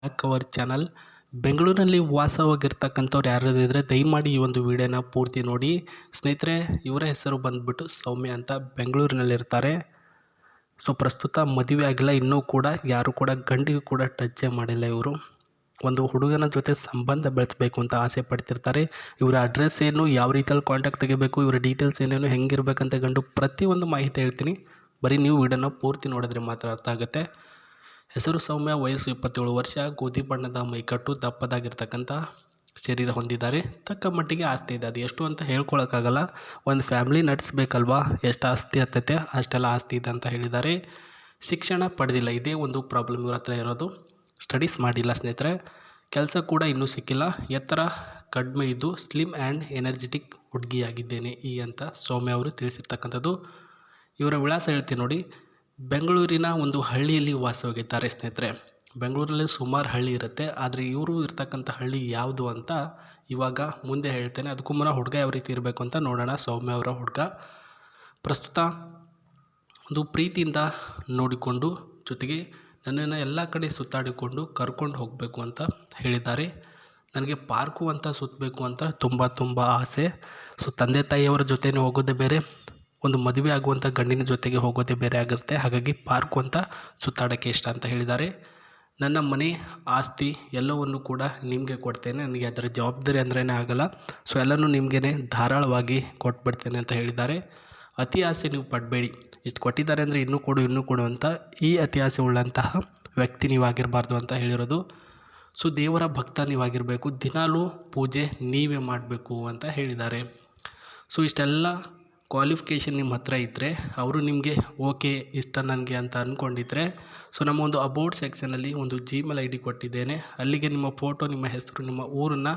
Back our channel. ಬೆಂಗಳೂರಿನಲ್ಲಿ ವಾಸವಾಗಿರ್ತಕ್ಕಂಥವ್ರು ಯಾರಾದರೂ ಇದ್ದರೆ ದಯಮಾಡಿ ಈ ಒಂದು ವಿಡಿಯೋನ ಪೂರ್ತಿ ನೋಡಿ. ಸ್ನೇಹಿತರೆ, ಇವರ ಹೆಸರು ಬಂದುಬಿಟ್ಟು ಸೌಮ್ಯ ಅಂತ, ಬೆಂಗಳೂರಿನಲ್ಲಿರ್ತಾರೆ. ಸೊ ಪ್ರಸ್ತುತ ಮದುವೆ ಆಗಿಲ್ಲ, ಇನ್ನೂ ಕೂಡ ಯಾರು ಕೂಡ ಗಂಡಿಗೂ ಕೂಡ ಟಚ್ಚೇ ಮಾಡಿಲ್ಲ. ಇವರು ಒಂದು ಹುಡುಗನ ಜೊತೆ ಸಂಬಂಧ ಬೆಳೆಸಬೇಕು ಅಂತ ಆಸೆ ಪಡ್ತಿರ್ತಾರೆ. ಇವರ ಅಡ್ರೆಸ್ ಏನು, ಯಾವ ರೀತಿಯಲ್ಲಿ ಕಾಂಟ್ಯಾಕ್ಟ್ ತೆಗಿಬೇಕು, ಇವರ ಡೀಟೇಲ್ಸ್ ಏನೇನು, ಹೆಂಗಿರ್ಬೇಕಂತ ಗಂಡು ಪ್ರತಿಯೊಂದು ಮಾಹಿತಿ ಹೇಳ್ತೀನಿ. ಬರೀ ನೀವು ವಿಡಿಯೋನ ಪೂರ್ತಿ ನೋಡಿದ್ರೆ ಮಾತ್ರ ಅರ್ಥ ಆಗುತ್ತೆ. ಹೆಸರು ಸೌಮ್ಯ, ವಯಸ್ಸು 27 ವರ್ಷ, ಗೋಧಿ ಬಣ್ಣದ ಮೈಕಟ್ಟು, ದಪ್ಪದಾಗಿರ್ತಕ್ಕಂಥ ಶರೀರ ಹೊಂದಿದ್ದಾರೆ. ತಕ್ಕ ಮಟ್ಟಿಗೆ ಆಸ್ತಿ ಇದೆ. ಅದು ಎಷ್ಟು ಅಂತ ಹೇಳ್ಕೊಳಕ್ಕಾಗಲ್ಲ, ಒಂದು ಫ್ಯಾಮಿಲಿ ನಡೆಸಬೇಕಲ್ವಾ, ಎಷ್ಟು ಆಸ್ತಿ ಹತ್ತೈತೆ ಅಷ್ಟೆಲ್ಲ ಆಸ್ತಿ ಇದೆ ಅಂತ ಹೇಳಿದ್ದಾರೆ. ಶಿಕ್ಷಣ ಪಡೆದಿಲ್ಲ, ಇದೇ ಒಂದು ಪ್ರಾಬ್ಲಮ್ ಇವ್ರ ಹತ್ರ ಇರೋದು. ಸ್ಟಡೀಸ್ ಮಾಡಿಲ್ಲ ಸ್ನೇಹಿತರೆ. ಕೆಲಸ ಕೂಡ ಇನ್ನೂ ಸಿಕ್ಕಿಲ್ಲ. ಎತ್ತರ ಕಡಿಮೆ ಇದ್ದು ಸ್ಲಿಮ್ ಆ್ಯಂಡ್ ಎನರ್ಜೆಟಿಕ್ ಹುಡುಗಿಯಾಗಿದ್ದೇನೆ ಅಂತ ಸೌಮ್ಯ ಅವರು ತಿಳಿಸಿರ್ತಕ್ಕಂಥದ್ದು. ಇವರ ವಿಳಾಸ ಹೇಳ್ತೀನಿ ನೋಡಿ. ಬೆಂಗಳೂರಿನ ಒಂದು ಹಳ್ಳಿಯಲ್ಲಿ ವಾಸವಾಗಿದ್ದಾರೆ ಸ್ನೇಹಿತರೆ. ಬೆಂಗಳೂರಿನಲ್ಲಿ ಸುಮಾರು ಹಳ್ಳಿ ಇರುತ್ತೆ, ಆದರೆ ಇವರು ಇರ್ತಕ್ಕಂಥ ಹಳ್ಳಿ ಯಾವುದು ಅಂತ ಇವಾಗ ಮುಂದೆ ಹೇಳ್ತೇನೆ. ಅದಕ್ಕೂ ಮುನ್ನ ಹುಡುಗ ಯಾವ ರೀತಿ ಇರಬೇಕು ಅಂತ ನೋಡೋಣ. ಸೌಮ್ಯ ಅವರ ಹುಡುಗ ಪ್ರಸ್ತುತ ಒಂದು ಪ್ರೀತಿಯಿಂದ ನೋಡಿಕೊಂಡು, ಜೊತೆಗೆ ನನ್ನನ್ನು ಎಲ್ಲ ಕಡೆ ಸುತ್ತಾಡಿಕೊಂಡು ಕರ್ಕೊಂಡು ಹೋಗಬೇಕು ಅಂತ ಹೇಳಿದ್ದಾರೆ. ನನಗೆ ಪಾರ್ಕು ಅಂತ ಸುತ್ತಬೇಕು ಅಂತ ತುಂಬ ಆಸೆ. ಸೊ ತಂದೆ ತಾಯಿಯವರ ಜೊತೆನೇ ಹೋಗೋದೇ ಬೇರೆ, ಒಂದು ಮದುವೆ ಆಗುವಂಥ ಗಂಡಿನ ಜೊತೆಗೆ ಹೋಗೋದೇ ಬೇರೆ ಆಗಿರುತ್ತೆ. ಹಾಗಾಗಿ ಪಾರ್ಕು ಅಂತ ಸುತ್ತಾಡೋಕ್ಕೆ ಇಷ್ಟ ಅಂತ ಹೇಳಿದ್ದಾರೆ. ನನ್ನ ಮನೆ, ಆಸ್ತಿ ಎಲ್ಲವನ್ನು ಕೂಡ ನಿಮಗೆ ಕೊಡ್ತೇನೆ, ನನಗೆ ಅದರ ಜವಾಬ್ದಾರಿ ಅಂದ್ರೇ ಆಗಲ್ಲ. ಸೊ ಎಲ್ಲನೂ ನಿಮಗೇ ಧಾರಾಳವಾಗಿ ಕೊಟ್ಬಿಡ್ತೇನೆ ಅಂತ ಹೇಳಿದ್ದಾರೆ. ಅತಿ ಆಸೆ ನೀವು ಪಡಬೇಡಿ, ಇಷ್ಟು ಕೊಟ್ಟಿದ್ದಾರೆ ಅಂದರೆ ಇನ್ನೂ ಕೊಡು ಅಂತ ಈ ಅತಿ ಆಸೆ ಉಳ್ಳಂತಹ ವ್ಯಕ್ತಿ ನೀವಾಗಿರಬಾರ್ದು ಅಂತ ಹೇಳಿರೋದು. ಸೊ ದೇವರ ಭಕ್ತ ನೀವಾಗಿರಬೇಕು, ದಿನಾಲೂ ಪೂಜೆ ನೀವೇ ಮಾಡಬೇಕು ಅಂತ ಹೇಳಿದ್ದಾರೆ. ಸೊ ಇಷ್ಟೆಲ್ಲ ಕ್ವಾಲಿಫಿಕೇಷನ್ ನಿಮ್ಮ ಹತ್ರ ಇದ್ದರೆ, ಅವರು ನಿಮಗೆ ಓಕೆ ಇಷ್ಟ ನನಗೆ ಅಂತ ಅಂದ್ಕೊಂಡಿದ್ರೆ, ಸೊ ನಮ್ಮ ಒಂದು ಅಬೌಟ್ ಸೆಕ್ಷನಲ್ಲಿ ಒಂದು Gmail ID ಕೊಟ್ಟಿದ್ದೇನೆ. ಅಲ್ಲಿಗೆ ನಿಮ್ಮ ಫೋಟೋ, ನಿಮ್ಮ ಹೆಸರು, ನಿಮ್ಮ ಊರನ್ನು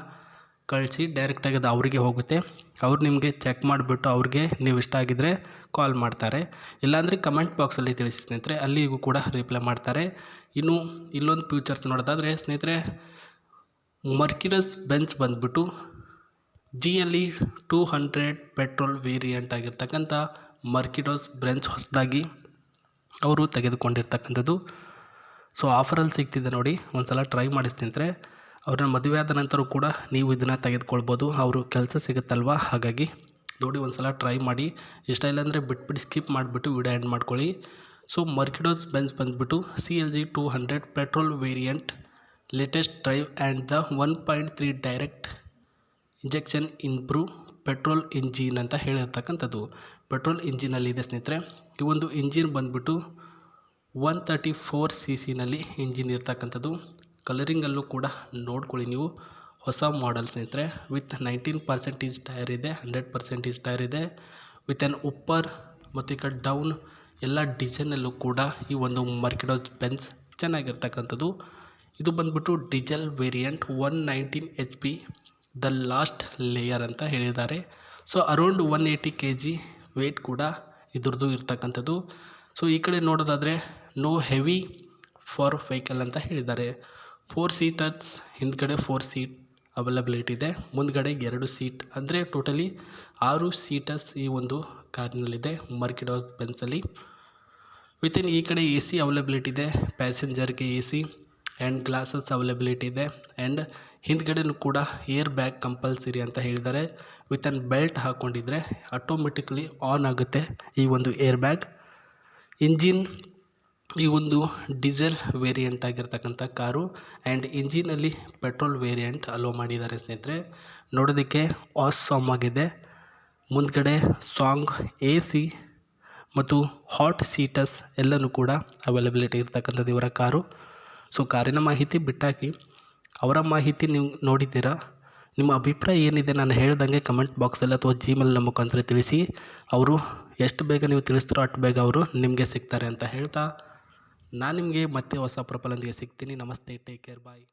ಕಳಿಸಿ ಡೈರೆಕ್ಟಾಗಿ ಅದು ಅವರಿಗೆ ಹೋಗುತ್ತೆ. ಅವ್ರು ನಿಮಗೆ ಚೆಕ್ ಮಾಡಿಬಿಟ್ಟು ಅವ್ರಿಗೆ ನೀವು ಇಷ್ಟ ಆಗಿದ್ದರೆ ಕಾಲ್ ಮಾಡ್ತಾರೆ. ಇಲ್ಲಾಂದರೆ ಕಮೆಂಟ್ ಬಾಕ್ಸಲ್ಲಿ ತಿಳಿಸಿ ಸ್ನೇಹಿತರೆ, ಅಲ್ಲಿಗೂ ಕೂಡ ರಿಪ್ಲೈ ಮಾಡ್ತಾರೆ. ಇನ್ನು ಇಲ್ಲೊಂದು ಫ್ಯೂಚರ್ಸ್ ನೋಡೋದಾದರೆ ಸ್ನೇಹಿತರೆ, ಮರ್ಸಿಡಿಸ್ ಬೆಂಜ್ ಬಂದುಬಿಟ್ಟು GLE 200 ಪೆಟ್ರೋಲ್ ವೇರಿಯಂಟ್ ಆಗಿರ್ತಕ್ಕಂಥ ಮರ್ಸಿಡಿಸ್ ಬೆಂಜ್ ಹೊಸದಾಗಿ ಅವರು ತೆಗೆದುಕೊಂಡಿರ್ತಕ್ಕಂಥದ್ದು. ಸೊ ಆಫರಲ್ಲಿ ಸಿಗ್ತಿದೆ ನೋಡಿ, ಒಂದು ಸಲ ಟ್ರೈ ಮಾಡಿ ಸ್ನೇಹಿತರೆ. ಅವ್ರನ್ನ ಮದುವೆ ಆದ ನಂತರ ಕೂಡ ನೀವು ಇದನ್ನು ತೆಗೆದುಕೊಳ್ಬೋದು, ಅವರು ಕೆಲಸ ಸಿಗುತ್ತಲ್ವ. ಹಾಗಾಗಿ ನೋಡಿ ಒಂದು ಸಲ ಟ್ರೈ ಮಾಡಿ. ಇಷ್ಟ ಇಲ್ಲಾಂದರೆ ಬಿಟ್ಬಿಟ್ಟು ಸ್ಕಿಪ್ ಮಾಡಿಬಿಟ್ಟು ವಿಡಿಯೋ ಎಂಡ್ ಮಾಡ್ಕೊಳ್ಳಿ. ಸೊ ಮರ್ಸಿಡಿಸ್ ಬೆಂಜ್ ಬಂದುಬಿಟ್ಟು CLG 200 petrol variant, latest drive and the 1.3 direct injection improve petrol engine ಅಂತ ಹೇಳಿರ್ತಕ್ಕಂಥದ್ದು. ಪೆಟ್ರೋಲ್ ಇಂಜಿನಲ್ಲಿದೆ ಸ್ನೇಹಿತರೆ. ಈ ಒಂದು ಇಂಜಿನ್ ಬಂದುಬಿಟ್ಟು 134 cc ಇಂಜಿನ್ ಇರ್ತಕ್ಕಂಥದ್ದು. ಕಲರಿಂಗಲ್ಲೂ ಕೂಡ ನೋಡ್ಕೊಳ್ಳಿ ನೀವು, ಹೊಸ ಮಾಡೆಲ್ ಸ್ನೇಹಿತರೆ. ವಿತ್ 19% ಟೈರ್ ಇದೆ, 100% ಟೈರ್ ಇದೆ. ವಿತ್ ಆ್ಯನ್ ಉಪ್ಪರ್ ಮತ್ತು ಈ ಕಡೆ ಡೌನ್ ಎಲ್ಲ ಡಿಸೈನಲ್ಲೂ ಕೂಡ ಈ ಒಂದು ಮರ್ಸಿಡಿಸ್ ಬೆಂಜ್ ಚೆನ್ನಾಗಿರ್ತಕ್ಕಂಥದ್ದು. ಇದು ಬಂದುಬಿಟ್ಟು diesel variant, 119 HP the last layer ಅಂತ ಹೇಳಿದ್ದಾರೆ. ಸೊ ಅರೌಂಡ್ 180 kg ವೆಯ್ಟ್ ಕೂಡ ಇದ್ರದ್ದು ಇರ್ತಕ್ಕಂಥದ್ದು. ಸೊ ಈ ಕಡೆ ನೋಡೋದಾದರೆ ನೋ ಹೆವಿ ಫಾರ್ ವೆಹಿಕಲ್ ಅಂತ ಹೇಳಿದ್ದಾರೆ. 4 ಸೀಟರ್ಸ್, ಹಿಂದ್ಗಡೆ 4 ಸೀಟ್ ಅವೈಲಬಿಲಿಟಿ ಇದೆ, ಮುಂದ್ಗಡೆ 2 ಸೀಟ್, ಅಂದರೆ ಟೋಟಲಿ 6 ಸೀಟರ್ಸ್ ಈ ಒಂದು ಕಾರ್ನಲ್ಲಿದೆ ಮರ್ಸಿಡಿಸ್ ಬೆಂಜಲ್ಲಿ. ವಿತಿನ್ ಈ ಕಡೆ AC ಅವೈಲಬಿಲಿಟಿ ಇದೆ, ಪ್ಯಾಸೆಂಜರ್ಗೆ AC ಆ್ಯಂಡ್ ಗ್ಲಾಸಸ್ ಅವೈಲಬಿಲಿಟಿ ಇದೆ. ಆ್ಯಂಡ್ ಹಿಂದ್ಗಡೆನೂ ಕೂಡ ಏರ್ ಬ್ಯಾಗ್ ಕಂಪಲ್ಸರಿ ಅಂತ ಹೇಳಿದ್ದಾರೆ. ವಿತ್ ಆ್ಯನ್ ಬೆಲ್ಟ್ ಹಾಕ್ಕೊಂಡಿದ್ರೆ ಆಟೋಮೆಟಿಕ್ಲಿ ಆನ್ ಆಗುತ್ತೆ ಈ ಒಂದು ಏರ್ ಬ್ಯಾಗ್. ಇಂಜಿನ್ ಈ ಒಂದು ಡೀಸೆಲ್ ವೇರಿಯಂಟ್ ಆಗಿರ್ತಕ್ಕಂಥ ಕಾರು, ಆ್ಯಂಡ್ ಇಂಜಿನಲ್ಲಿ ಪೆಟ್ರೋಲ್ ವೇರಿಯಂಟ್ ಅಲೋ ಮಾಡಿದ್ದಾರೆ ಸ್ನೇಹಿತರೆ. ನೋಡೋದಕ್ಕೆ ಆಸಮ್ ಆಗಿದೆ. ಮುಂದ್ಗಡೆ ಸಾಂಗ್, AC ಮತ್ತು ಹಾಟ್ ಸೀಟರ್ಸ್ ಎಲ್ಲನೂ ಕೂಡ ಅವೈಲಬಿಲಿಟಿ ಇರ್ತಕ್ಕಂಥದ್ದು ಇವರ ಕಾರು. ಸೊ ಕಾರಿನ ಮಾಹಿತಿ ಬಿಟ್ಟಾಕಿ ಅವರ ಮಾಹಿತಿ ನೀವು ನೋಡಿದ್ದೀರಾ. ನಿಮ್ಮ ಅಭಿಪ್ರಾಯ ಏನಿದೆ ನಾನು ಹೇಳ್ದಂಗೆ ಕಮೆಂಟ್ ಬಾಕ್ಸಲ್ಲಿ ಅಥವಾ Gmail ಮುಖಾಂತರ ತಿಳಿಸಿ. ಅವರು ಎಷ್ಟು ಬೇಗ ನೀವು ತಿಳಿಸ್ತಾರೋ ಅಷ್ಟು ಬೇಗ ಅವರು ನಿಮಗೆ ಸಿಗ್ತಾರೆ ಅಂತ ಹೇಳ್ತಾ, ನಾನು ನಿಮಗೆ ಮತ್ತೆ ಹೊಸ ಪ್ರೊಫೈಲೊಂದಿಗೆ ಸಿಗ್ತೀನಿ. ನಮಸ್ತೆ, ಟೇಕ್ ಕೇರ್, ಬಾಯ್.